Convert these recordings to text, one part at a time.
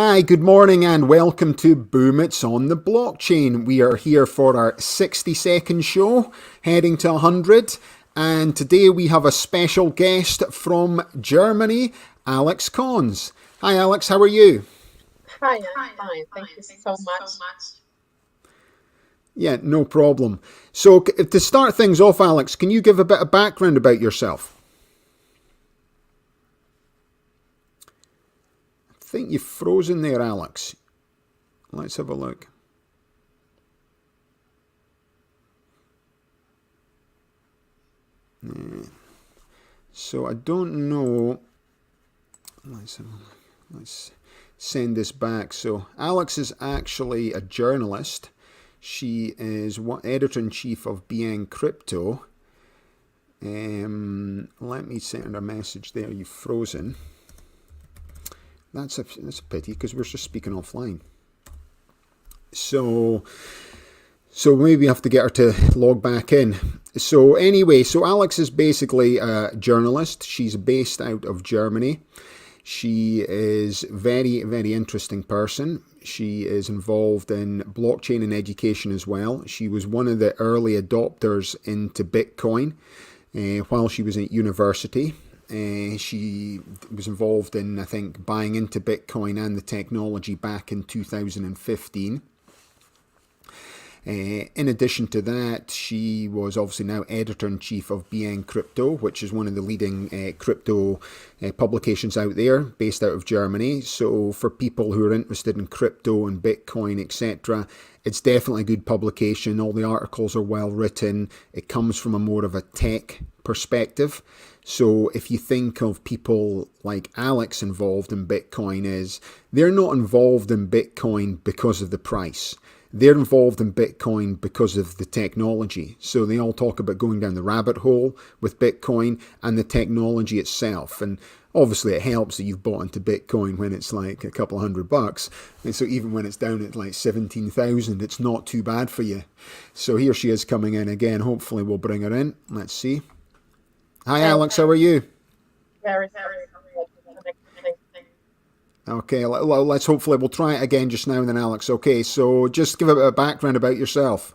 Hi, good morning and welcome to Boom It's on the Blockchain. We are here for our 60-second show, heading to 100. And today we have a special guest from Germany, Alex Kons. Hi Alex, how are you? Hi, I'm fine. Thank you so much. Yeah, no problem. So to start things off, Alex, can you give a bit of background about yourself? I think you've frozen there, Alex. Let's have a look. So I don't know. Let's send this back. So Alex is actually a journalist. She is editor-in-chief of BeInCrypto. Let me send her a message there. You've frozen. That's a pity because we're just speaking offline. So maybe we have to get her to log back in. So anyway, so Alex is basically a journalist. She's based out of Germany. She is very, very interesting person. She is involved in blockchain and education as well. She was one of the early adopters into Bitcoin while she was at university. She was involved in, I think, buying into Bitcoin and the technology back in 2015. In addition to that, she was obviously now editor-in-chief of BeInCrypto, which is one of the leading crypto publications out there, based out of Germany. So for people who are interested in crypto and Bitcoin, etc., it's definitely a good publication. All the articles are well written. It comes from a more of a tech perspective. So if you think of people like Alex involved in Bitcoin, they're not involved in Bitcoin because of the price. They're involved in Bitcoin because of the technology. So they all talk about going down the rabbit hole with Bitcoin and the technology itself. And obviously it helps that you've bought into Bitcoin when it's like a couple $100. And so even when it's down at like 17,000, it's not too bad for you. So here she is coming in again. Hopefully we'll bring her in. Let's see. Hi Hey, Alex, how are you? very sorry for the connectivity. Okay, let's hopefully we'll try it again just now then Alex. Okay, so just give a bit of background about yourself.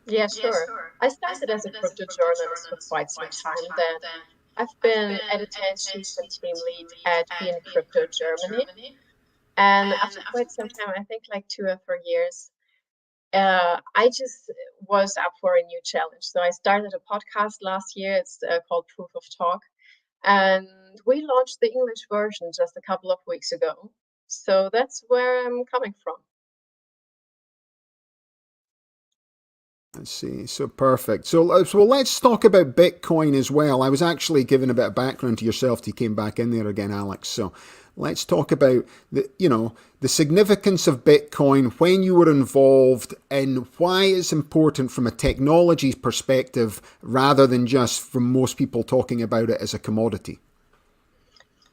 Yeah, sure. I started as a crypto journalist for quite some time. Then I've been editor-in-chief and team lead at BeInCrypto Germany. And after quite some time, I think like 2 or 3 years, I just was up for a new challenge. So I started a podcast last year. It's called Proof of Talk. And we launched the English version just a couple of weeks ago. So that's where I'm coming from. Let's see. So perfect. So let's talk about Bitcoin as well. I was actually giving a bit of background to yourself. You came back in there again, Alex. So let's talk about the significance of Bitcoin when you were involved and why it's important from a technology perspective rather than just from most people talking about it as a commodity.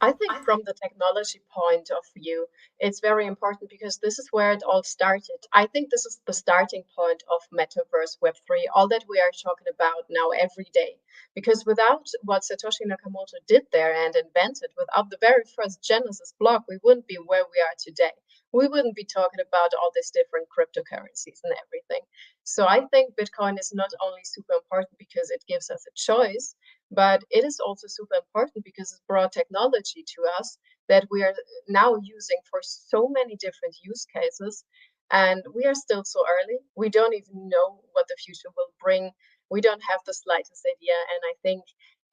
I think from the technology point of view, it's very important because this is where it all started. I think this is the starting point of Metaverse Web3, all that we are talking about now every day. Because without what Satoshi Nakamoto did there and invented, without the very first Genesis block, we wouldn't be where we are today. We wouldn't be talking about all these different cryptocurrencies and everything. So I think Bitcoin is not only super important because it gives us a choice, but it is also super important because it brought technology to us that we are now using for so many different use cases. And we are still so early. We don't even know what the future will bring. We don't have the slightest idea. And I think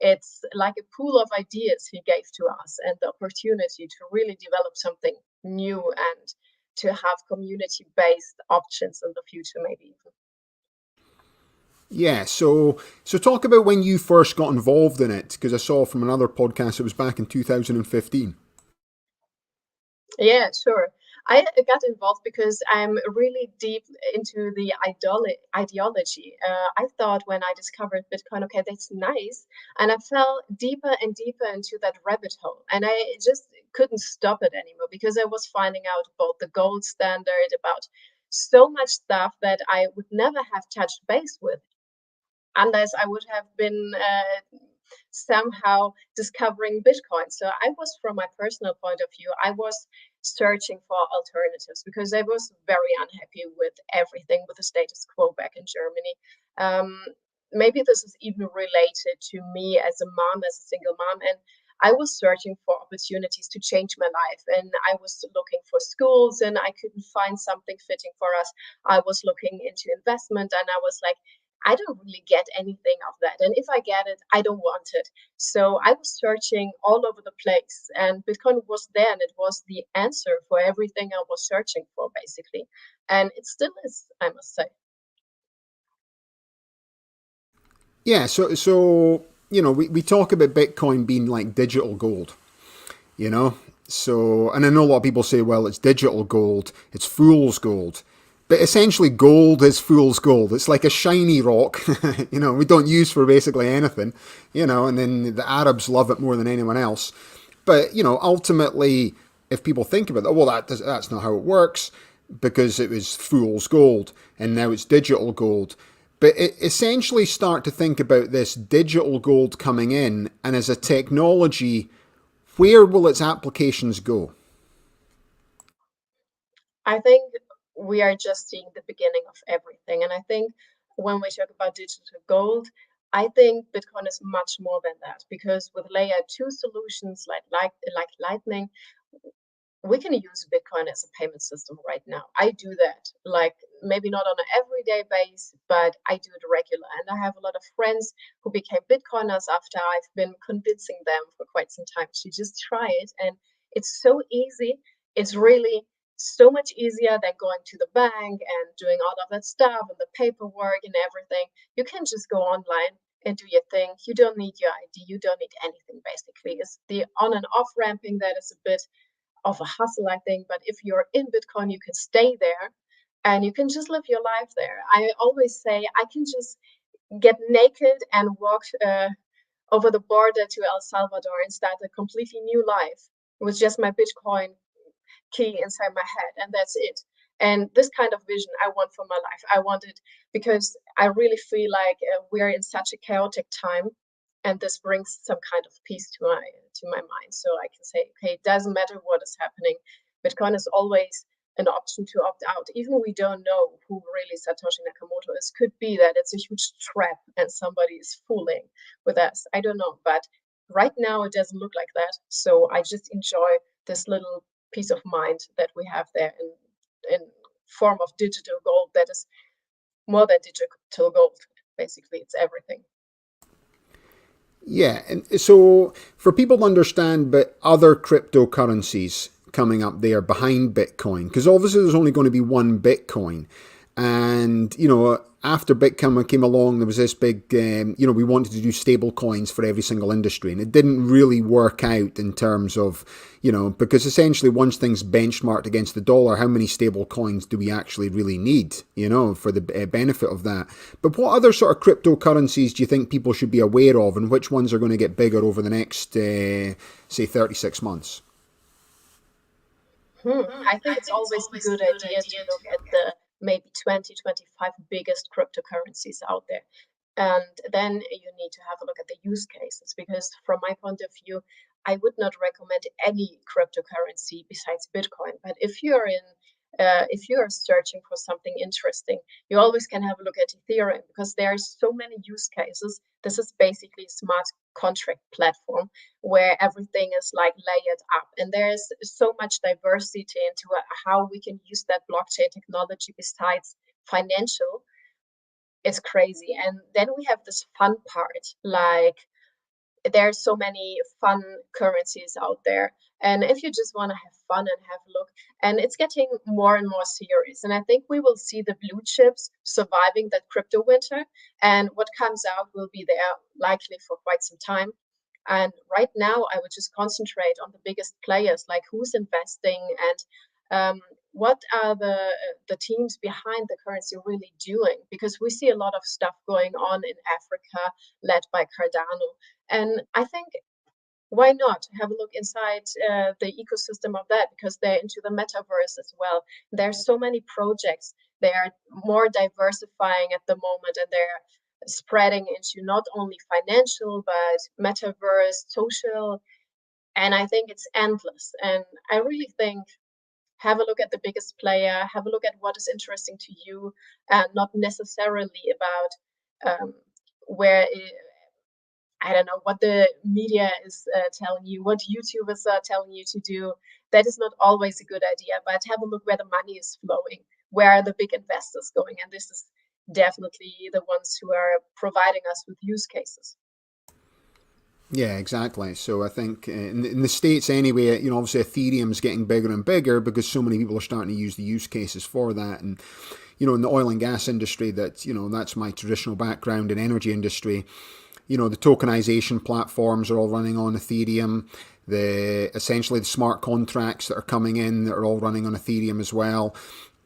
it's like a pool of ideas he gave to us and the opportunity to really develop something new and to have community based options in the future, maybe even. Yeah, so talk about when you first got involved in it, because I saw from another podcast it was back in 2015. Yeah, sure. I got involved because I'm really deep into the ideology. I thought when I discovered Bitcoin, okay, that's nice. And I fell deeper and deeper into that rabbit hole. And I just couldn't stop it anymore because I was finding out about the gold standard, about so much stuff that I would never have touched base with unless I would have been somehow discovering Bitcoin. So I was, from my personal point of view, I was searching for alternatives because I was very unhappy with everything, with the status quo back in Germany. Maybe this is even related to me as a mom, as a single mom, and I was searching for opportunities to change my life, and I was looking for schools, and I couldn't find something fitting for us. I was looking into investment, and I was like, I don't really get anything of that. And if I get it, I don't want it. So I was searching all over the place, and Bitcoin was there, and it was the answer for everything I was searching for, basically. And it still is, I must say. Yeah, so we talk about Bitcoin being like digital gold, you know? So, and I know a lot of people say, well, it's digital gold, it's fool's gold. But essentially, gold is fool's gold. It's like a shiny rock, we don't use for basically anything, and then the Arabs love it more than anyone else. But, ultimately, if people think about that, well, that's not how it works because it was fool's gold and now it's digital gold. But essentially start to think about this digital gold coming in, and as a technology, where will its applications go? I think we are just seeing the beginning of everything. And I think when we talk about digital gold, I think Bitcoin is much more than that because with layer two solutions like Lightning, we can use Bitcoin as a payment system right now. I do that, like maybe not on an everyday base, but I do it regular. And I have a lot of friends who became Bitcoiners after I've been convincing them for quite some time to just try it. And it's so easy. It's really so much easier than going to the bank and doing all of that stuff and the paperwork and everything. You can just go online and do your thing. You don't need your ID. You don't need anything, basically. It's the on and off ramping that is a bit of a hustle, I think. But if you're in Bitcoin, you can stay there and you can just live your life there. I always say I can just get naked and walk over the border to El Salvador and start a completely new life with just my Bitcoin key inside my head, and that's it. And this kind of vision I want for my life. I want it because I really feel like we're in such a chaotic time, and this brings some kind of peace to my mind. So I can say, okay, it doesn't matter what is happening. Bitcoin is always an option to opt out. Even we don't know who really Satoshi Nakamoto is. Could be that it's a huge trap and somebody is fooling with us. I don't know, but right now it doesn't look like that. So I just enjoy this little peace of mind that we have there in form of digital gold that is more than digital gold. Basically, it's everything. Yeah, and so for people to understand, but other cryptocurrencies coming up there behind Bitcoin, because obviously there's only going to be one Bitcoin, and after Bitcoin came along, there was this big, we wanted to do stable coins for every single industry, and it didn't really work out in terms of, because essentially once things benchmarked against the dollar, how many stable coins do we actually really need, for the benefit of that? But what other sort of cryptocurrencies do you think people should be aware of, and which ones are going to get bigger over the next, say, 36 months? I think it's always a good idea to look at the maybe 20, 25 biggest cryptocurrencies out there. And then you need to have a look at the use cases because, from my point of view, I would not recommend any cryptocurrency besides Bitcoin. But if you are searching for something interesting, you always can have a look at Ethereum because there are so many use cases. This is basically a smart contract platform where everything is like layered up, and there's so much diversity into how we can use that blockchain technology besides financial. It's crazy. And then we have this fun part, like there's so many fun currencies out there. And if you just want to have fun and have a look, and it's getting more and more serious. And I think we will see the blue chips surviving that crypto winter. And what comes out will be there likely for quite some time. And right now, I would just concentrate on the biggest players, like who's investing and what are the teams behind the currency really doing? Because we see a lot of stuff going on in Africa, led by Cardano, and I think why not have a look inside the ecosystem of that because they're into the metaverse as well. There's so many projects. They are more diversifying at the moment, and they're spreading into not only financial but metaverse, social, and I think it's endless. And I really think have a look at the biggest player, have a look at what is interesting to you, and not necessarily about where I don't know what the media is telling you, what YouTubers are telling you to do. That is not always a good idea, but have a look where the money is flowing, where are the big investors going, and this is definitely the ones who are providing us with use cases. Yeah, exactly. So I think in the States anyway, obviously Ethereum's getting bigger and bigger because so many people are starting to use the use cases for that. And, in the oil and gas industry, that's my traditional background in energy industry. The tokenization platforms are all running on Ethereum. Essentially the smart contracts that are coming in that are all running on Ethereum as well.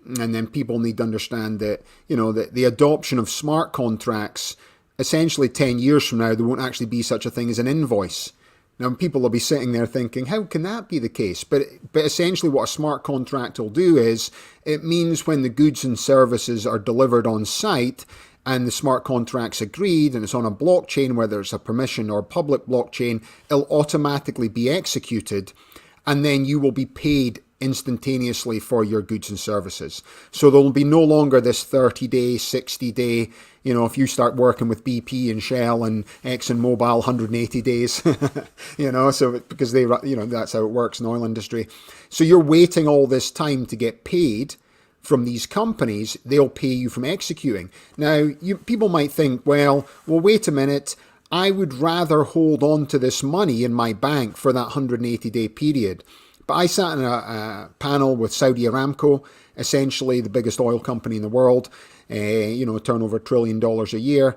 And then people need to understand that, that the adoption of smart contracts, essentially 10 years from now, there won't actually be such a thing as an invoice. Now, people will be sitting there thinking, how can that be the case? But essentially what a smart contract will do is it means when the goods and services are delivered on site and the smart contract's agreed and it's on a blockchain, whether it's a permission or public blockchain, it'll automatically be executed and then you will be paid instantaneously for your goods and services. So there'll be no longer this 30-day, 60-day, if you start working with BP and Shell and ExxonMobil, 180 days, so because that's how it works in the oil industry. So you're waiting all this time to get paid from these companies. They'll pay you from executing. Now, people might think, well, wait a minute, I would rather hold on to this money in my bank for that 180-day period. But I sat in a panel with Saudi Aramco, essentially the biggest oil company in the world, turnover $1 trillion a year.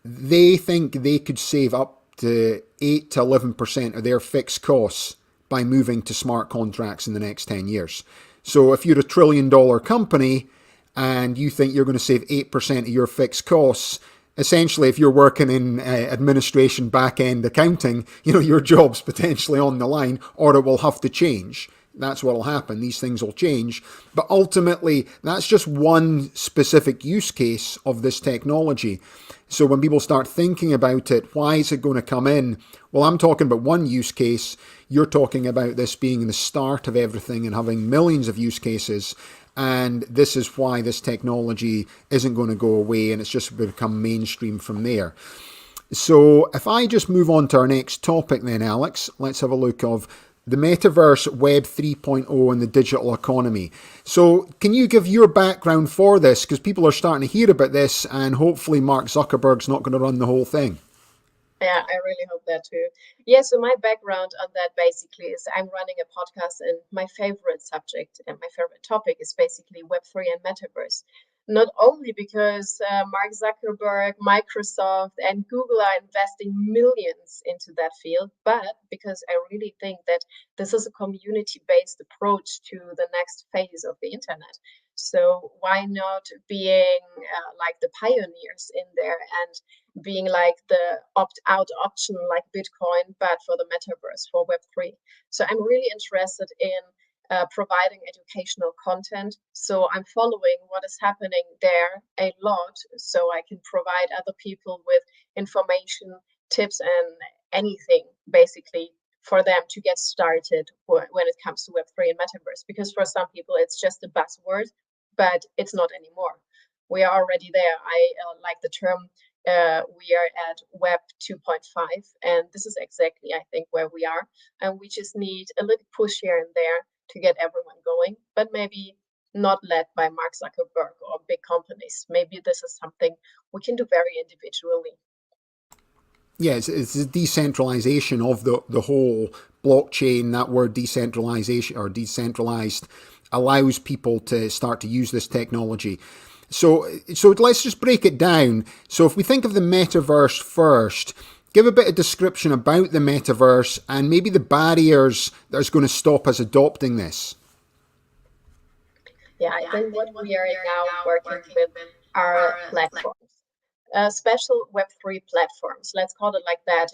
They think they could save up to 8 to 11% of their fixed costs by moving to smart contracts in the next 10 years. So if you're $1 trillion company and you think you're going to save 8% of your fixed costs, essentially, if you're working in administration, back-end accounting, your job's potentially on the line, or it will have to change. That's what will happen. These things will change. But ultimately, that's just one specific use case of this technology. So when people start thinking about it, why is it going to come in? Well, I'm talking about one use case. You're talking about this being the start of everything and having millions of use cases. And this is why this technology isn't going to go away and it's just become mainstream from there. So if I just move on to our next topic then, Alex, let's have a look of the Metaverse, Web 3.0 and the digital economy. So can you give your background for this? Because people are starting to hear about this and hopefully Mark Zuckerberg's not going to run the whole thing. Yeah, I really hope that too. Yeah, so my background on that basically is I'm running a podcast, and my favorite subject and my favorite topic is basically Web3 and Metaverse. Not only because Mark Zuckerberg, Microsoft, and Google are investing millions into that field, but because I really think that this is a community-based approach to the next phase of the internet. So why not being like the pioneers in there and being like the opt-out option like Bitcoin, but for the metaverse, for Web3. So I'm really interested in providing educational content. So I'm following what is happening there a lot, so I can provide other people with information, tips, and anything basically for them to get started when it comes to Web3 and Metaverse. Because for some people, it's just a buzzword, but it's not anymore. We are already there. I like the term we are at Web 2.5, and this is exactly, I think, where we are. And we just need a little push here and there to get everyone going, but maybe not led by Mark Zuckerberg or big companies. Maybe this is something we can do very individually. Yeah, it's the decentralization of the whole blockchain. That word decentralization or decentralized allows people to start to use this technology. So let's just break it down. So if we think of the metaverse first, give a bit of description about the metaverse and maybe the barriers that is going to stop us adopting this. Yeah, I think what we are now working with are platforms. Special Web3 platforms, let's call it like that.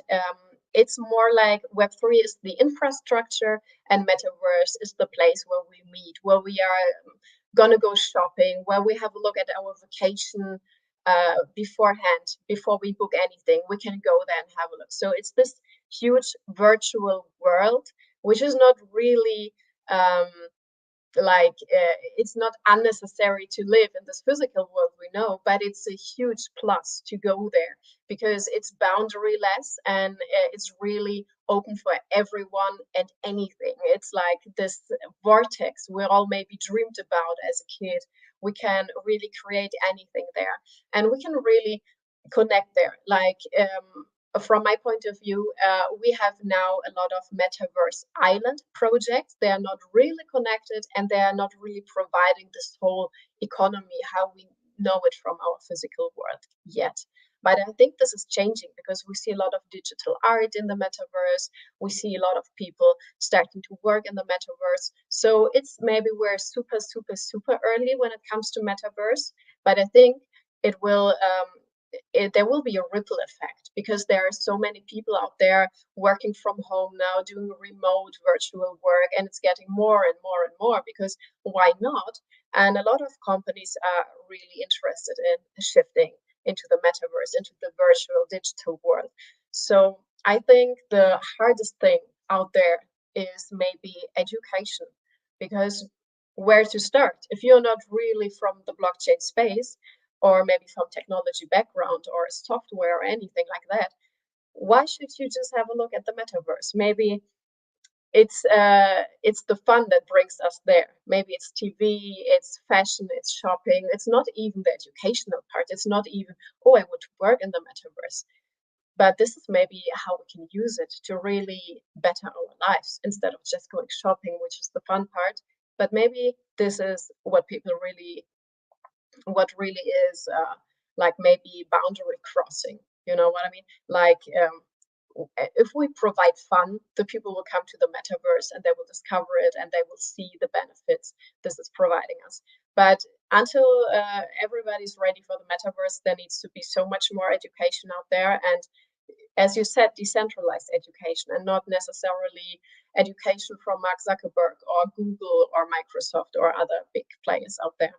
It's more like Web3 is the infrastructure and Metaverse is the place where we meet, where we are gonna go shopping, where we have a look at our vacation beforehand, before we book anything. We can go there and have a look. So it's this huge virtual world, which is not really it's not unnecessary to live in this physical world, we know, but it's a huge plus to go there because it's boundaryless and it's really open for everyone and anything. It's like this vortex we all maybe dreamed about as a kid. We can really create anything there, and we can really connect there. From my point of view, we have now a lot of metaverse island projects. They are not really connected and they are not really providing this whole economy how we know it from our physical world yet. But I think this is changing because we see a lot of digital art in the metaverse. We see a lot of people starting to work in the metaverse. So it's maybe we're super, super, super early when it comes to metaverse. But I think it will there will be a ripple effect because there are so many people out there working from home now, doing remote virtual work, and it's getting more and more and more because why not? And a lot of companies are really interested in shifting into the metaverse, into the virtual digital world. So I think the hardest thing out there is maybe education, because where to start? If you're not really from the blockchain space, or maybe from technology background or software or anything like that, why should you just have a look at the metaverse? Maybe it's the fun that brings us there. Maybe it's TV, it's fashion, it's shopping. It's not even the educational part. It's not even, oh, I want to work in the metaverse. But this is maybe how we can use it to really better our lives instead of just going shopping, which is the fun part. But maybe this is what really is like maybe boundary crossing. You know what I mean? If we provide fun, the people will come to the metaverse and they will discover it and they will see the benefits this is providing us. But until everybody's ready for the metaverse, there needs to be so much more education out there. And as you said, decentralized education and not necessarily education from Mark Zuckerberg or Google or Microsoft or other big players out there.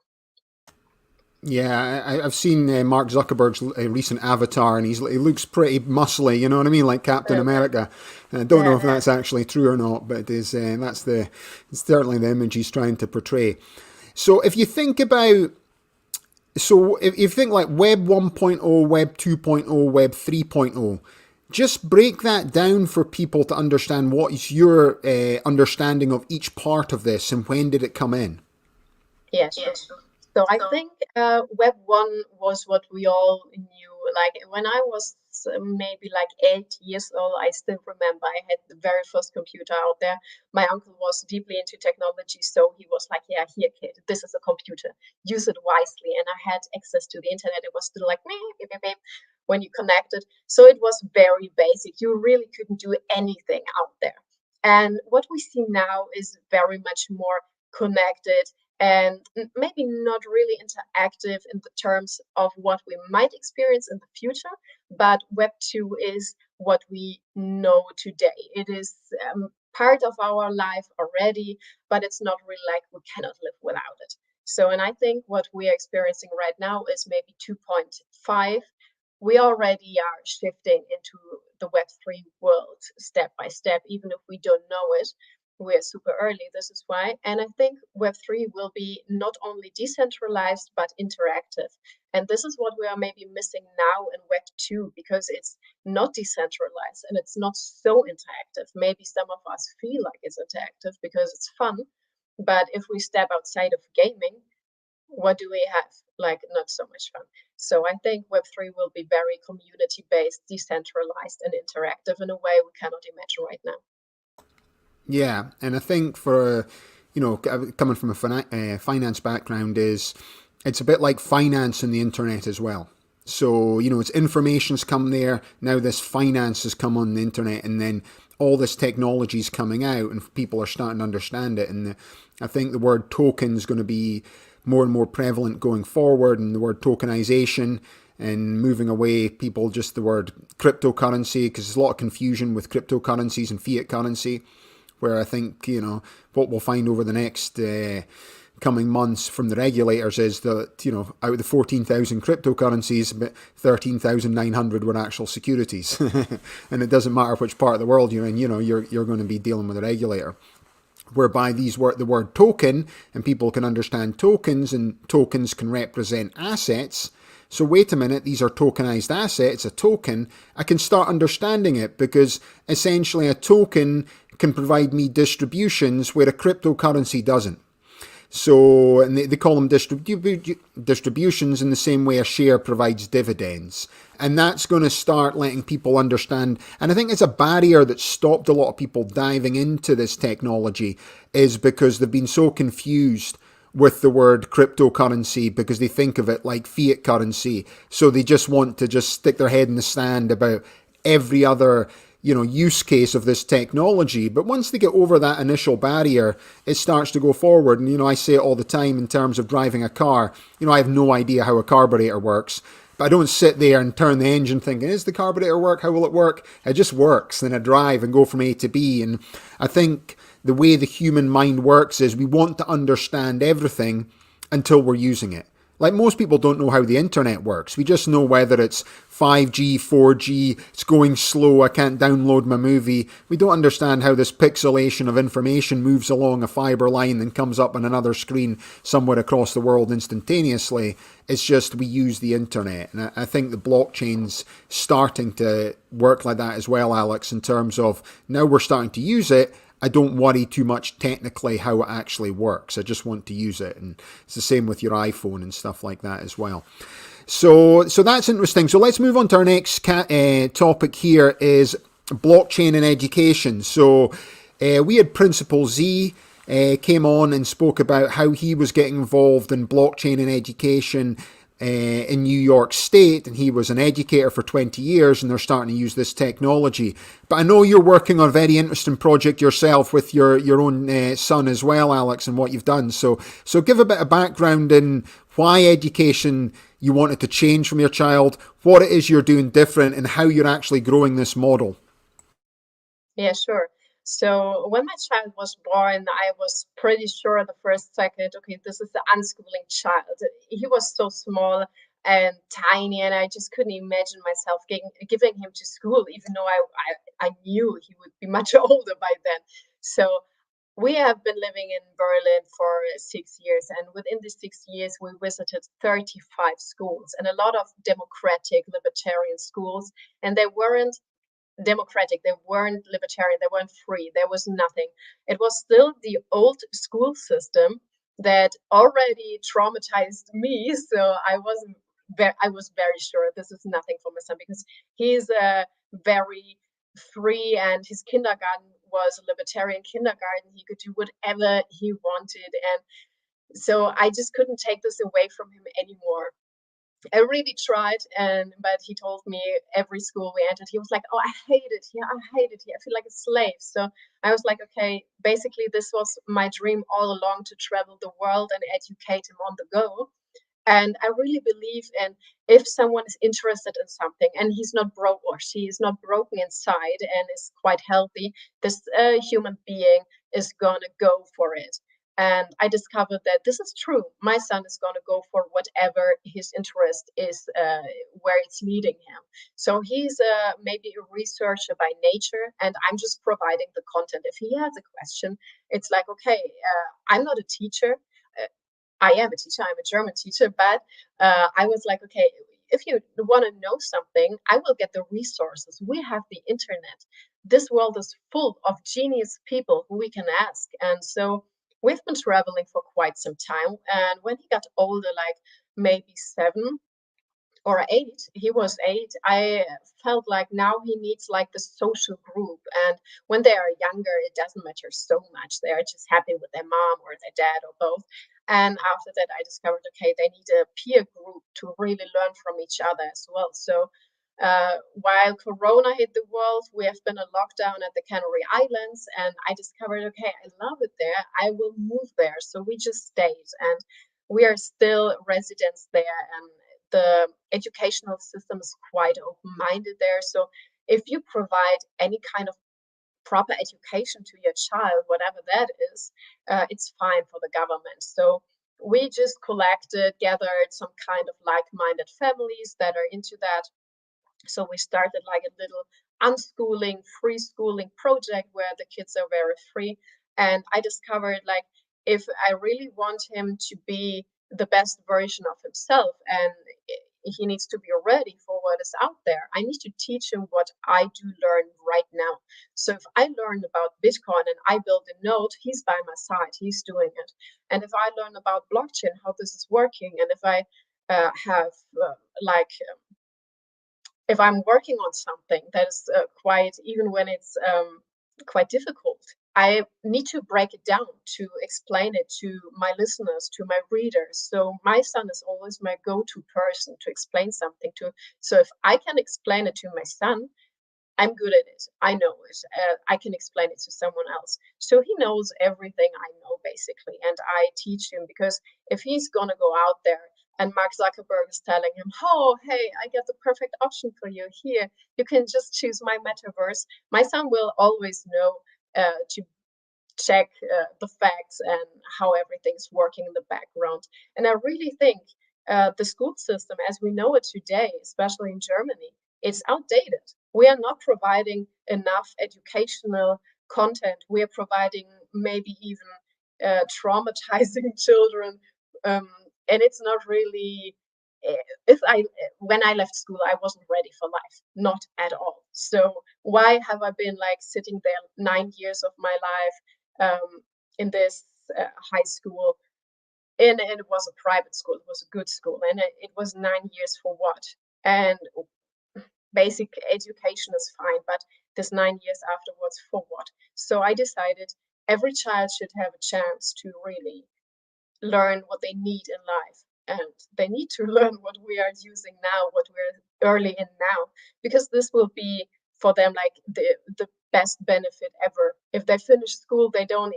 Yeah, I've seen Mark Zuckerberg's recent avatar, and he looks pretty muscly. You know what I mean, like Captain America. I don't know if that's actually true or not, but it's certainly the image he's trying to portray. So if you think about, if you think like Web 1.0, Web 2.0, Web 3.0, just break that down for people to understand what is your understanding of each part of this and when did it come in? Yes. So I think Web 1 was what we all knew. Like when I was maybe like 8 years old, I still remember I had the very first computer out there. My uncle was deeply into technology, so he was like, yeah, here, kid, this is a computer. Use it wisely. And I had access to the internet. It was still like, beep, beep, beep, when you connected. So it was very basic. You really couldn't do anything out there. And what we see now is very much more connected and maybe not really interactive in the terms of what we might experience in the future, but Web 2 is what we know today. It is part of our life already, but it's not really like we cannot live without it. So, and I think what we are experiencing right now is maybe 2.5. We already are shifting into the Web3 world step by step, even if we don't know it. We're super early, this is why. And I think Web3 will be not only decentralized, but interactive. And this is what we are maybe missing now in Web 2, because it's not decentralized and it's not so interactive. Maybe some of us feel like it's interactive because it's fun. But if we step outside of gaming, what do we have? Like, not so much fun. So I think Web3 will be very community-based, decentralized, and interactive in a way we cannot imagine right now. Yeah, and I think for, coming from a finance background, it's a bit like finance and the internet as well. So, it's information's come there, now this finance has come on the internet, and then all this technology is coming out and people are starting to understand it. And I think the word token is going to be more and more prevalent going forward, and the word tokenization, and moving away, the word cryptocurrency, because there's a lot of confusion with cryptocurrencies and fiat currency, where I think, what we'll find over the next coming months from the regulators is that, out of the 14,000 cryptocurrencies, about 13,900 were actual securities. And it doesn't matter which part of the world you're in, you're going to be dealing with a regulator. whereby the word token, and people can understand tokens, and tokens can represent assets. So wait a minute, these are tokenized assets, a token. I can start understanding it, because essentially a token can provide me distributions where a cryptocurrency doesn't. So, and they call them distributions in the same way a share provides dividends. And that's going to start letting people understand. And I think it's a barrier that stopped a lot of people diving into this technology, is because they've been so confused with the word cryptocurrency, because they think of it like fiat currency. So they just want to just stick their head in the sand about every other use case of this technology. But once they get over that initial barrier, it starts to go forward. And, I say it all the time in terms of driving a car. I have no idea how a carburetor works, but I don't sit there and turn the engine thinking, is the carburetor work? How will it work? It just works. Then I drive and go from A to B. And I think the way the human mind works is we want to understand everything until we're using it. Like, most people don't know how the internet works. We just know whether it's 5G, 4G, it's going slow, I can't download my movie. We don't understand how this pixelation of information moves along a fiber line and comes up on another screen somewhere across the world instantaneously. It's just we use the internet. And I think the blockchain's starting to work like that as well, Alex, in terms of now we're starting to use it. I don't worry too much technically how it actually works. I just want to use it. And it's the same with your iPhone and stuff like that as well. So that's interesting. So let's move on to our next topic here, is blockchain and education. So we had Principal Z came on and spoke about how he was getting involved in blockchain and education in New York State, and he was an educator for 20 years, and they're starting to use this technology. But I know you're working on a very interesting project yourself with your own son as well, Alex, and what you've done. So give a bit of background in why education you wanted to change from your child, what it is you're doing different, and how you're actually growing this model. Yeah, sure. So when my child was born, I was pretty sure the first second, okay, this is the unschooling child. He was so small and tiny, and I just couldn't imagine myself giving him to school, even though I knew he would be much older by then. So we have been living in Berlin for 6 years, and within these 6 years, we visited 35 schools and a lot of democratic libertarian schools, and they weren't democratic, they weren't libertarian, they weren't free, there was nothing. It was still the old school system that already traumatized me. So I was very sure this is nothing for my son, because he's very free, and his kindergarten was a libertarian kindergarten. He could do whatever he wanted, and so I just couldn't take this away from him anymore. I really tried, but he told me every school we entered, he was like, "Oh, I hate it here. I hate it here. I feel like a slave." So I was like, "Okay." Basically, this was my dream all along, to travel the world and educate him on the go. And I really believe in, if someone is interested in something and he's not broke, or she is not broken inside and is quite healthy, this human being is gonna go for it. And I discovered that this is true. My son is going to go for whatever his interest is, where it's leading him. So he's maybe a researcher by nature, and I'm just providing the content. If he has a question, it's like, okay, I'm not a teacher. Uh, I am a teacher. I'm a German teacher, but I was like, okay, if you want to know something, I will get the resources. We have the internet. This world is full of genius people who we can ask. And so we've been traveling for quite some time. And when he got older, like maybe 7 or 8, he was 8, I felt like now he needs like the social group. And when they are younger, it doesn't matter so much. They are just happy with their mom or their dad or both. And after that, I discovered, okay, they need a peer group to really learn from each other as well. So while Corona hit the world, we have been in lockdown at the Canary Islands, and I discovered, okay, I love it there. I will move there. So we just stayed, and we are still residents there. And the educational system is quite open-minded there. So if you provide any kind of proper education to your child, whatever that is, it's fine for the government. So we just gathered some kind of like-minded families that are into that. So we started like a little unschooling, free schooling project where the kids are very free. And I discovered, like, if I really want him to be the best version of himself, and he needs to be ready for what is out there, I need to teach him what I do learn right now. So if I learn about Bitcoin and I build a node, he's by my side, he's doing it. And if I learn about blockchain, how this is working, and if I have like if I'm working on something that is quite, even when it's quite difficult, I need to break it down to explain it to my listeners, to my readers. So my son is always my go-to person to explain something to. So if I can explain it to my son, I'm good at it. I know it. I can explain it to someone else. So he knows everything I know, basically. And I teach him, because if he's going to go out there and Mark Zuckerberg is telling him, oh, hey, I got the perfect option for you here, you can just choose my metaverse, my son will always know to check the facts and how everything's working in the background. And I really think the school system as we know it today, especially in Germany, it's outdated. We are not providing enough educational content. We are providing maybe even traumatizing children, and it's not really. If I When I left school, I wasn't ready for life, not at all. So why have I been like sitting there 9 years of my life in this high school? And it was a private school. It was a good school, and it was 9 years for what? And basic education is fine, but this 9 years afterwards for what? So I decided every child should have a chance to really learn what they need in life, and they need to learn what we are using now, what we're early in now, because this will be for them like the best benefit ever. If they finish school, they know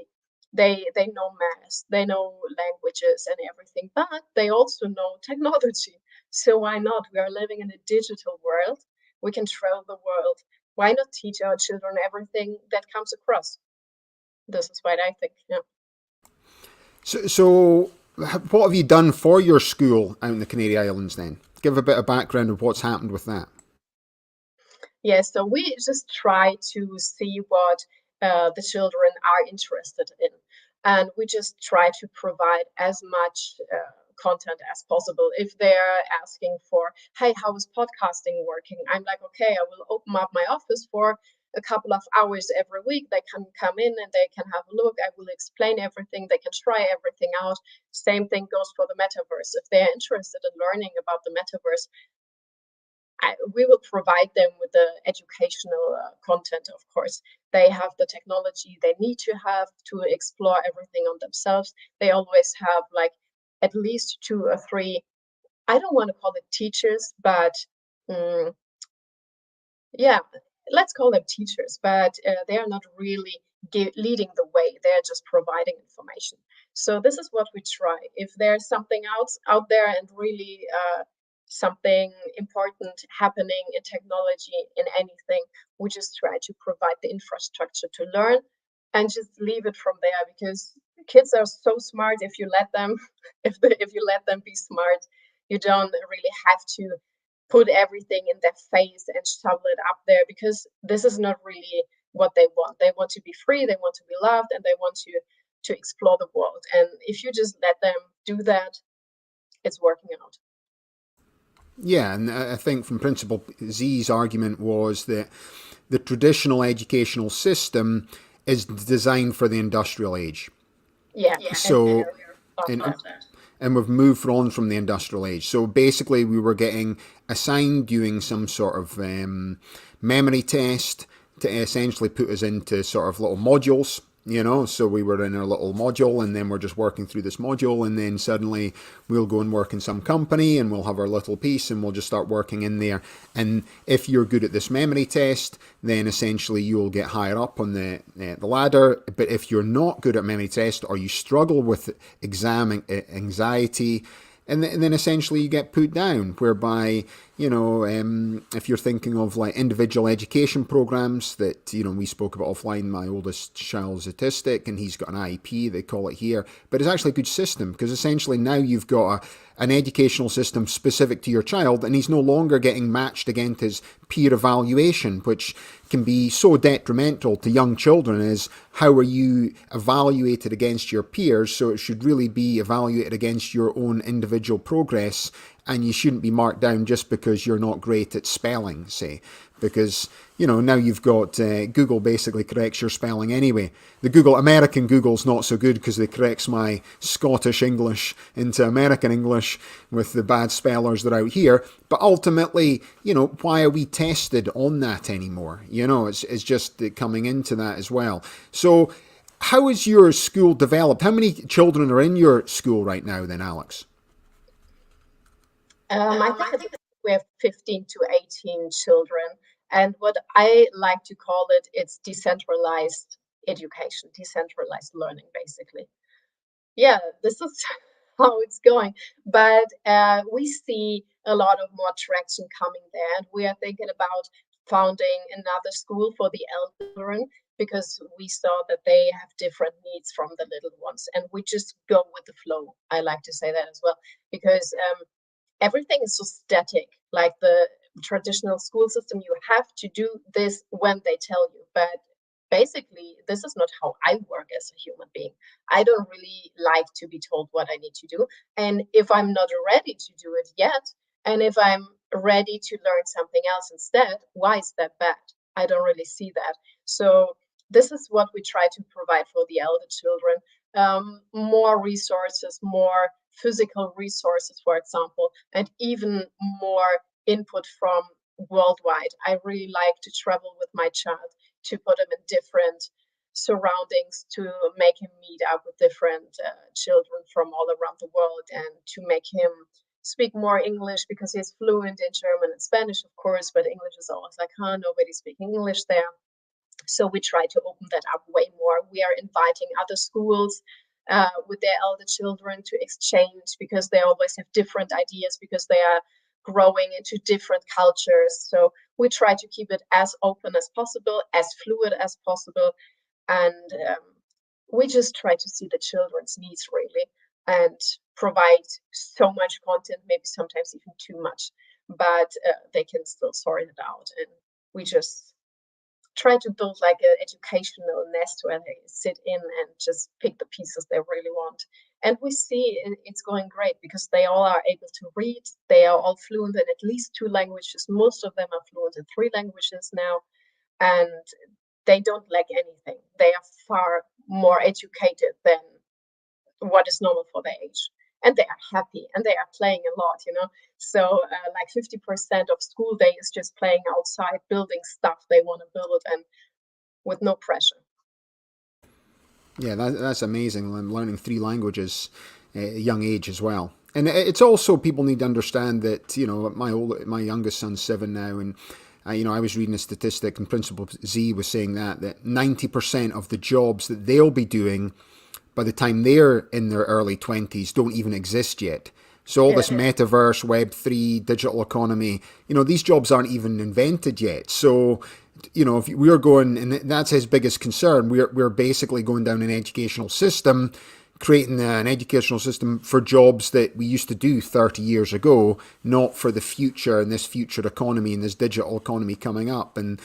math, they know languages and everything, but they also know technology. So why not? We are living in a digital world. We can travel the world. Why not teach our children everything that comes across? This is what I think. Yeah. So what have you done for your school out in the Canary Islands then? Give a bit of background of what's happened with that. Yeah, so we just try to see what the children are interested in. And we just try to provide as much content as possible. If they're asking for, hey, how is podcasting working? I'm like, okay, I will open up my office for a couple of hours every week. They can come in and they can have a look. I will explain everything. They can try everything out. Same thing goes for the metaverse. If they're interested in learning about the metaverse, we will provide them with the educational content, of course. They have the technology they need to have to explore everything on themselves. They always have like at least 2 or 3, I don't want to call it teachers, but yeah, let's call them teachers, but they are not really leading the way. They're just providing information. So this is what we try. If there's something out there and really something important happening in technology, in anything, we just try to provide the infrastructure to learn and just leave it from there, because kids are so smart if you let them. If you let them be smart, you don't really have to put everything in their face and shovel it up there, because this is not really what they want. They want to be free, they want to be loved, and they want to explore the world. And if you just let them do that, it's working out. Yeah, and I think from Principal Z's argument was that the traditional educational system is designed for the industrial age. Yeah. So, and we've moved on from the industrial age. So basically, we were getting assigned doing some sort of memory test to essentially put us into sort of little modules. So we were in a little module, and then we're just working through this module, and then suddenly we'll go and work in some company, and we'll have our little piece, and we'll just start working in there. And if you're good at this memory test, then essentially you'll get higher up on the ladder. But if you're not good at memory test, or you struggle with exam anxiety, and then essentially you get put down, whereby If you're thinking of like individual education programs that, we spoke about offline, my oldest child's autistic and he's got an IEP, they call it here, but it's actually a good system because essentially now you've got an educational system specific to your child and he's no longer getting matched against his peer evaluation, which can be so detrimental to young children. Is how are you evaluated against your peers? So it should really be evaluated against your own individual progress, and you shouldn't be marked down just because you're not great at spelling, say. Because, now you've got Google basically corrects your spelling anyway. American Google's not so good because they corrects my Scottish English into American English with the bad spellers that are out here. But ultimately, why are we tested on that anymore? It's just coming into that as well. So how is your school developed? How many children are in your school right now then, Alex? I think we have 15 to 18 children. And what I like to call it, it's decentralized education, decentralized learning, basically. Yeah, this is how it's going. But we see a lot of more traction coming there. And we are thinking about founding another school for the elder children because we saw that they have different needs from the little ones. And we just go with the flow. I like to say that as well, because everything is so static, like the traditional school system. You have to do this when they tell you, but basically this is not how I work as a human being. I don't really like to be told what I need to do, and if I'm not ready to do it yet, and if I'm ready to learn something else instead, why is that bad? I don't really see that. So this is what we try to provide for the elder children. More resources, more physical resources, for example, and even more input from worldwide. I really like to travel with my child to put him in different surroundings, to make him meet up with different children from all around the world, and to make him speak more English because he's fluent in German and Spanish, of course, but English is always like, nobody's speaking English there. So we try to open that up way more. We are inviting other schools with their elder children to exchange because they always have different ideas because they are growing into different cultures. So we try to keep it as open as possible, as fluid as possible. And we just try to see the children's needs really and provide so much content, maybe sometimes even too much, but they can still sort it out. And we just try to build like an educational nest where they sit in and just pick the pieces they really want. And we see it's going great because they all are able to read. They are all fluent in at least 2 languages. Most of them are fluent in 3 languages now. And they don't lack anything. They are far more educated than what is normal for their age. And they are happy and they are playing a lot, So like 50% of school day is just playing outside, building stuff they want to build and with no pressure. Yeah, that's amazing. Learning 3 languages at a young age as well. And it's also, people need to understand that, my youngest son's 7 now, and I was reading a statistic, and Principal Z was saying that 90% of the jobs that they'll be doing by the time they're in their early 20s don't even exist yet. So all this metaverse, Web3, digital economy, these jobs aren't even invented yet. So, if we're going, and that's his biggest concern, we're basically going down an educational system, creating an educational system for jobs that we used to do 30 years ago, not for the future and this future economy and this digital economy coming up. And,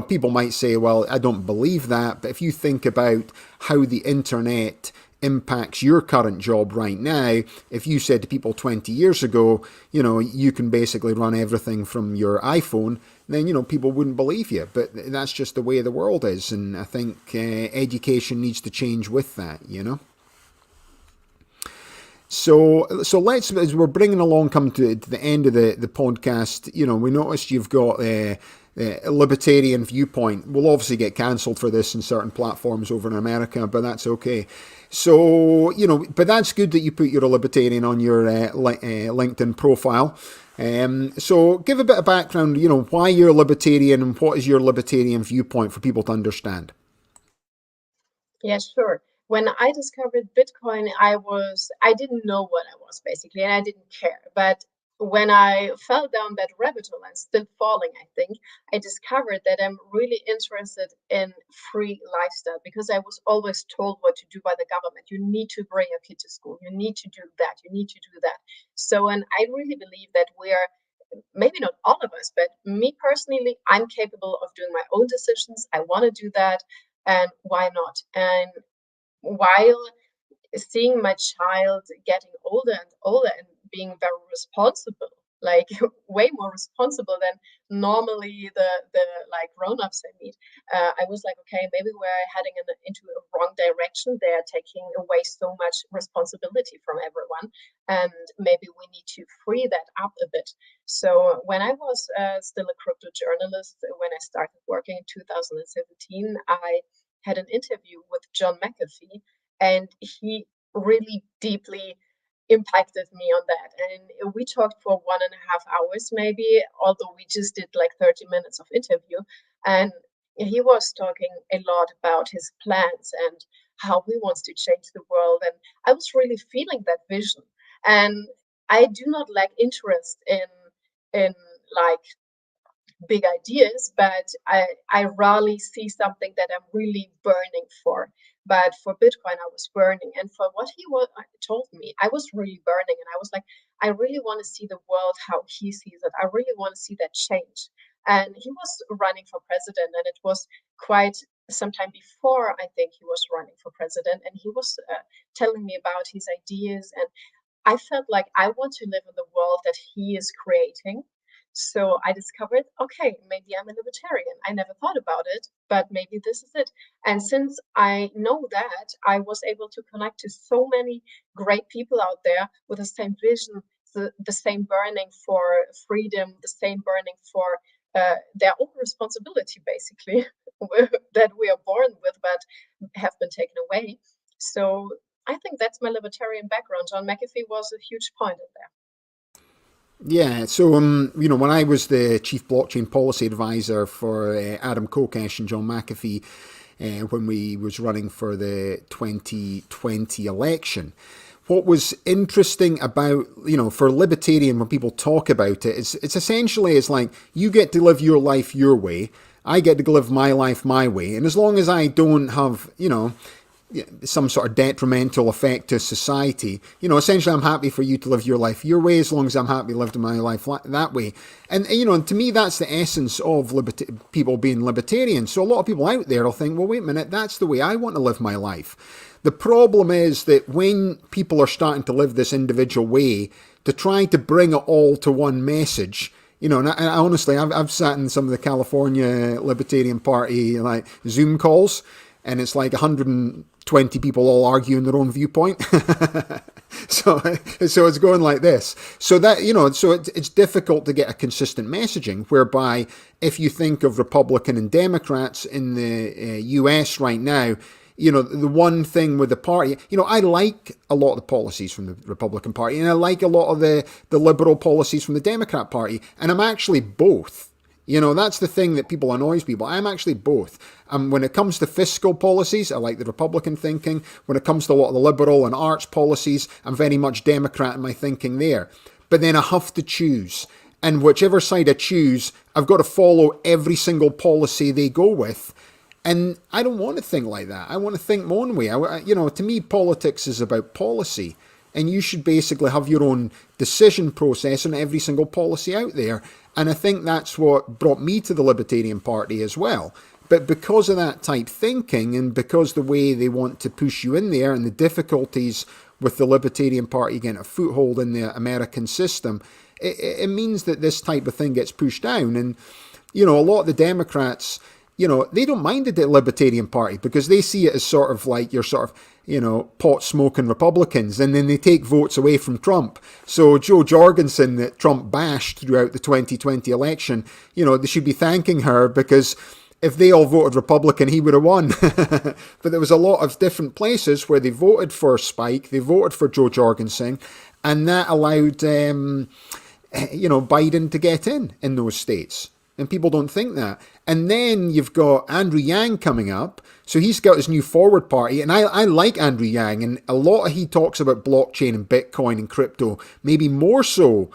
people might say, well, I don't believe that. But if you think about how the internet impacts your current job right now, if you said to people 20 years ago, you can basically run everything from your iPhone, then, people wouldn't believe you. But that's just the way the world is. And I think education needs to change with that, So let's, as we're bringing along, come to the end of the podcast, we noticed you've got a libertarian viewpoint. We'll obviously get cancelled for this in certain platforms over in America, but that's okay. So, but that's good that you put you're a libertarian on your LinkedIn profile. So give a bit of background, why you're a libertarian and what is your libertarian viewpoint for people to understand. Yeah, sure. When I discovered Bitcoin, I didn't know what I was basically, and I didn't care. But when I fell down that rabbit hole, and still falling, I think, I discovered that I'm really interested in free lifestyle, because I was always told what to do by the government. You need to bring your kid to school. You need to do that. You need to do that. So, and I really believe that we are, maybe not all of us, but me personally, I'm capable of doing my own decisions. I want to do that. And why not? And while seeing my child getting older and older and being very responsible, like way more responsible than normally the like grown-ups I meet, I was like, okay, maybe we're heading into a wrong direction. They're taking away so much responsibility from everyone, and maybe we need to free that up a bit. So when I was still a crypto journalist, when I started working in 2017, I had an interview with John McAfee, and he really deeply impacted me on that. And we talked for 1.5 hours, maybe, although we just did like 30 minutes of interview. And he was talking a lot about his plans and how he wants to change the world. And I was really feeling that vision. And I do not lack interest in like big ideas, but I rarely see something that I'm really burning for. But for Bitcoin, I was burning. And for what he told me, I was really burning. And I was like, I really want to see the world how he sees it. I really want to see that change. And he was running for president, and it was quite some time before I think he was running for president. And he was telling me about his ideas. And I felt like I want to live in the world that he is creating. So I discovered, okay, maybe I'm a libertarian. I never thought about it, but maybe this is it. And since I know that, I was able to connect to so many great people out there with the same vision, the same burning for freedom, the same burning for their own responsibility, basically, that we are born with but have been taken away. So I think that's my libertarian background. John McAfee was a huge point in there. Yeah, so when I was the chief blockchain policy advisor for Adam Kokesh and John McAfee, when we was running for the 2020 election, what was interesting about, for libertarian, when people talk about it, it's essentially, it's like, you get to live your life your way, I get to live my life my way, and as long as I don't have, some sort of detrimental effect to society, essentially I'm happy for you to live your life your way, as long as I'm happy living my life that way. And to me, that's the essence of people being libertarian. So a lot of people out there will think, well, wait a minute, that's the way I want to live my life. The problem is that when people are starting to live this individual way, to try to bring it all to one message, and I honestly, I've sat in some of the California Libertarian Party like Zoom calls, and it's like 120 people all arguing their own viewpoint. so it's going like this. So that, so it's difficult to get a consistent messaging, whereby if you think of Republican and Democrats in the US right now, the one thing with the party, I like a lot of the policies from the Republican Party, and I like a lot of the liberal policies from the Democrat Party, and I'm actually both. That's the thing that annoys people. I'm actually both. When it comes to fiscal policies, I like the Republican thinking. When it comes to a lot of the liberal and arts policies, I'm very much Democrat in my thinking there. But then I have to choose. And whichever side I choose, I've got to follow every single policy they go with. And I don't want to think like that. I want to think my own way. To me, politics is about policy. And you should basically have your own decision process on every single policy out there. And I think that's what brought me to the Libertarian Party as well. But because of that type thinking, and because the way they want to push you in there, and the difficulties with the Libertarian Party getting a foothold in the American system, it means that this type of thing gets pushed down. And, a lot of the Democrats, they don't mind the Libertarian Party, because they see it as sort of like your sort of, pot-smoking Republicans, and then they take votes away from Trump. So Jo Jorgensen, that Trump bashed throughout the 2020 election, they should be thanking her, because if they all voted Republican, he would have won. But there was a lot of different places where they voted for Spike, they voted for Jo Jorgensen, and that allowed, Biden to get in those states. And people don't think that. And then you've got Andrew Yang coming up. So he's got his new Forward Party. And I like Andrew Yang. And a lot of he talks about blockchain and Bitcoin and crypto, maybe more so.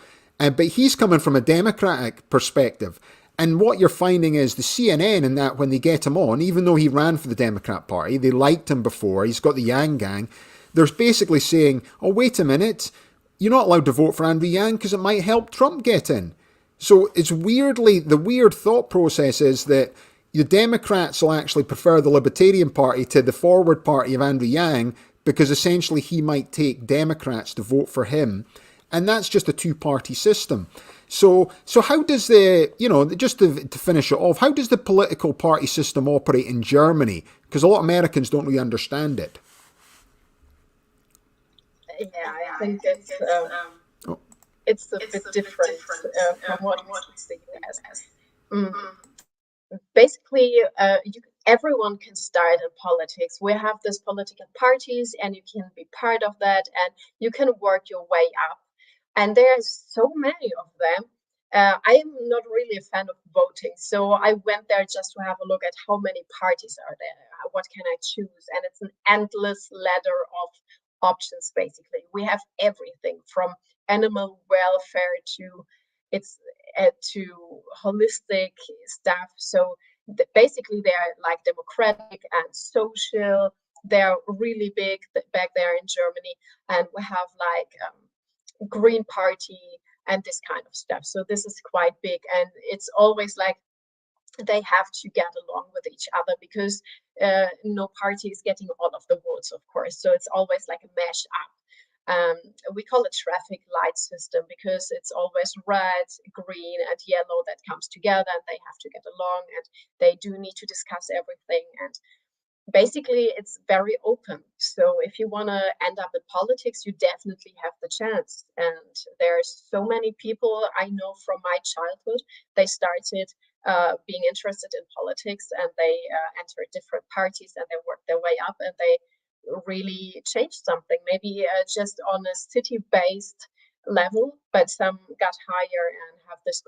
But he's coming from a democratic perspective. And what you're finding is the CNN and that when they get him on, even though he ran for the Democrat Party, they liked him before, he's got the Yang Gang, they're basically saying, oh, wait a minute, you're not allowed to vote for Andrew Yang because it might help Trump get in. So it's weirdly, the weird thought process is that the Democrats will actually prefer the Libertarian Party to the forward party of Andrew Yang because essentially he might take Democrats to vote for him. And that's just a two-party system. So how does the, just to finish it off, how does the political party system operate in Germany? Because a lot of Americans don't really understand it. Yeah, I think it's a bit different from what we see as. Basically, everyone can start in politics. We have these political parties, and you can be part of that, and you can work your way up. And there's so many of them. I am not really a fan of voting, so I went there just to have a look at how many parties are there. What can I choose? And it's an endless ladder of options. Basically, we have everything from animal welfare to holistic stuff. So basically, they're like democratic and social. They're really big back there in Germany, and we have like Green Party and this kind of stuff. So this is quite big, and it's always like they have to get along with each other because no party is getting all of the votes, of course. So it's always like a mash up. We call it traffic light system because it's always red, green, and yellow that comes together, and they have to get along, and they do need to discuss everything. And basically, it's very open. So if you want to end up in politics, you definitely have the chance. And there's so many people I know from my childhood. They started being interested in politics, and they entered different parties, and they worked their way up, and they really changed something. Maybe just on a city-based level, but some got higher and have this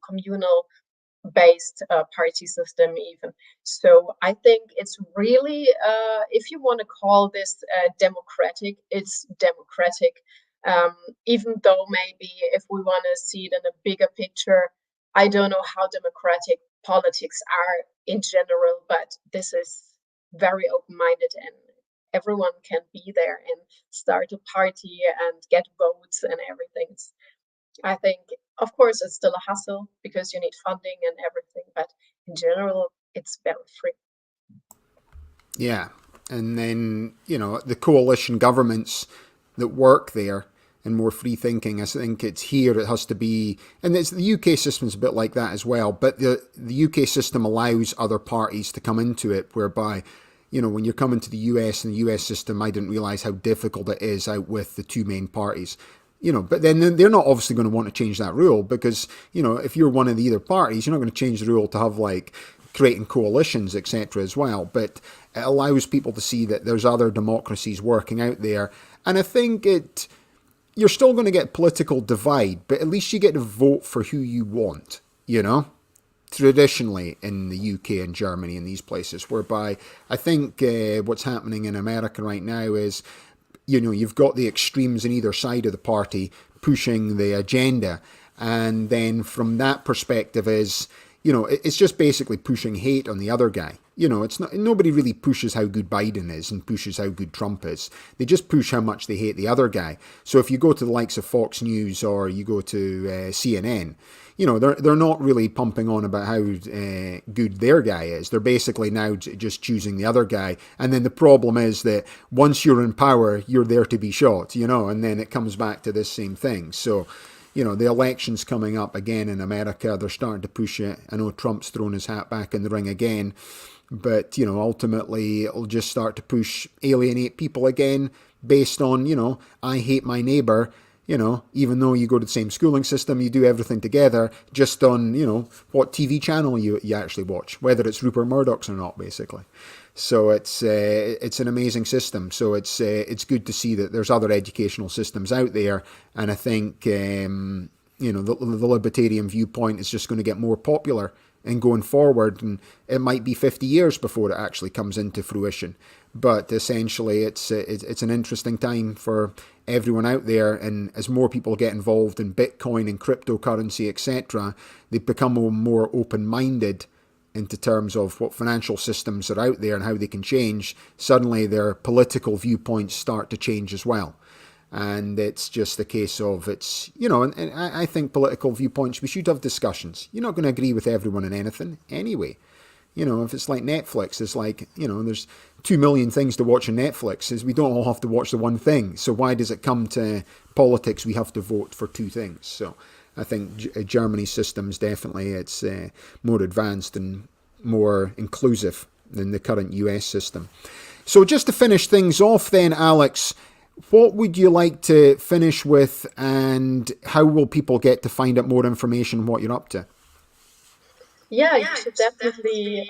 communal based party system even. So I think it's really, if you want to call this democratic, it's democratic. Even though maybe if we want to see it in a bigger picture, I don't know how democratic politics are in general, but this is very open-minded, and everyone can be there and start a party and get votes and everything. I think, of course, it's still a hassle because you need funding and everything, but in general, it's very free. Yeah. And then, the coalition governments that work there and more free thinking, I think it's here it has to be, and the UK system's a bit like that as well, but the UK system allows other parties to come into it, whereby, when you're coming to the US and the US system, I didn't realize how difficult it is out with the two main parties. But then they're not obviously going to want to change that rule because, if you're one of the other parties, you're not going to change the rule to have like creating coalitions, etc. as well. But it allows people to see that there's other democracies working out there. And I think you're still going to get political divide, but at least you get to vote for who you want, traditionally in the UK and Germany and these places, whereby I think what's happening in America right now is, you've got the extremes in either side of the party pushing the agenda. And then from that perspective is, it's just basically pushing hate on the other guy. It's not, nobody really pushes how good Biden is and pushes how good Trump is. They just push how much they hate the other guy. So if you go to the likes of Fox News or you go to CNN, they're not really pumping on about how good their guy is. They're basically now just choosing the other guy. And then the problem is that once you're in power, you're there to be shot, and then it comes back to this same thing. So, the election's coming up again in America. They're starting to push it. I know Trump's thrown his hat back in the ring again. But, ultimately it'll just start to alienate people again based on, I hate my neighbor. Even though you go to the same schooling system, you do everything together just on, what TV channel you actually watch, whether it's Rupert Murdoch's or not, basically. So it's an amazing system. So it's good to see that there's other educational systems out there. And I think, the libertarian viewpoint is just going to get more popular and going forward, and it might be 50 years before it actually comes into fruition. But essentially, it's an interesting time for everyone out there, and as more people get involved in Bitcoin and cryptocurrency, etc., they become more open-minded into terms of what financial systems are out there and how they can change. Suddenly, their political viewpoints start to change as well. And it's just a case of and I think political viewpoints, we should have discussions. You're not going to agree with everyone on anything anyway. If it's like Netflix, it's like, there's 2 million things to watch on Netflix. Is we don't all have to watch the one thing. So why does it come to politics? We have to vote for 2 things. So I think Germany's system's definitely, it's more advanced and more inclusive than the current US system. So just to finish things off then, Alex, what would you like to finish with, and how will people get to find out more information on what you're up to? Yeah, you should definitely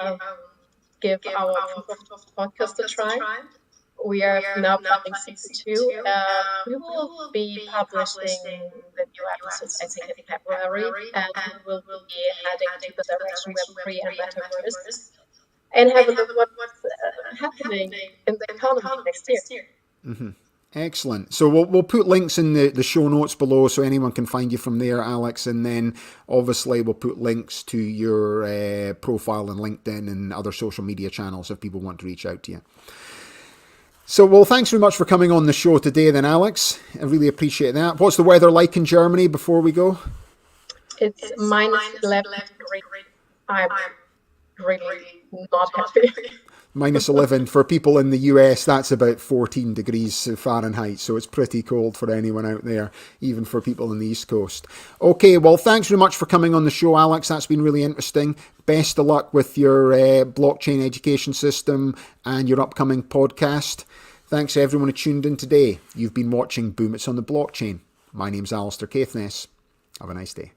give our podcast a try. We are now planning season 2. We will be publishing the new episodes, I think, in February, and we will be heading to the direction Web3 and Metaverse, and have a look at what's happening in the economy next year. Mm-hmm. Excellent. So we'll put links in the show notes below so anyone can find you from there, Alex. And then obviously we'll put links to your profile on LinkedIn and other social media channels if people want to reach out to you. So, well, thanks very much for coming on the show today then, Alex. I really appreciate that. What's the weather like in Germany before we go? It's minus 11 degrees. I'm really not happy. Minus 11 for people in the US, that's about 14 degrees Fahrenheit, so it's pretty cold for anyone out there, even for people on the East Coast. Okay, well, thanks very much for coming on the show, Alex. That's been really interesting. Best of luck with your blockchain education system and your upcoming podcast. Thanks to everyone who tuned in today. You've been watching Boom It's on the Blockchain. My name's Alistair Caithness. Have a nice day.